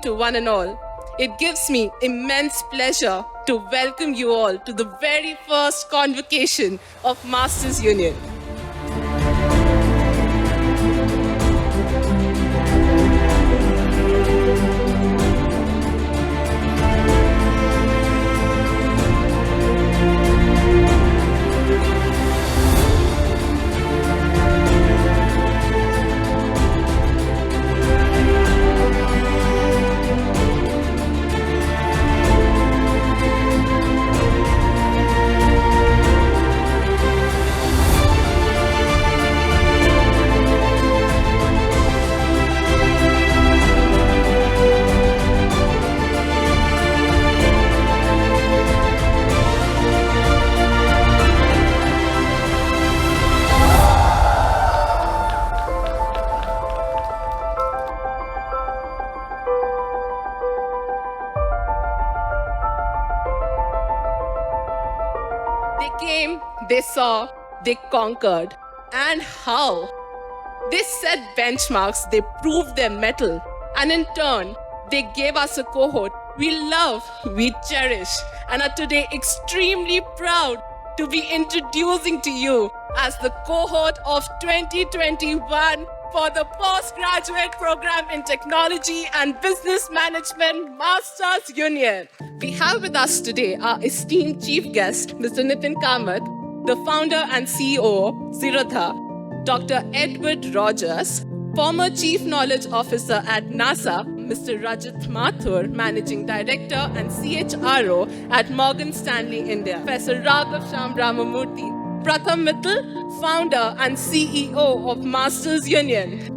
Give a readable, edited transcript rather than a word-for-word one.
to one and all. It gives me immense pleasure to welcome you all to the very first convocation of Masters Union. They came, they saw, they conquered. And how? They set benchmarks, they proved their mettle. And in turn, they gave us a cohort we love, we cherish, and are today extremely proud to be introducing to you as the cohort of 2021 for the Postgraduate Program in Technology and Business Management Masters Union. We have with us today our esteemed chief guest, Mr. Nithin Kamath, the founder and CEO of Zerodha, Dr. Edward Rogers, former Chief Knowledge Officer at NASA, Mr. Rajat Mathur, Managing Director and CHRO at Morgan Stanley India, Professor Raghav Shyam Ramamurthy, Pratham Mittal, founder and CEO of Masters Union.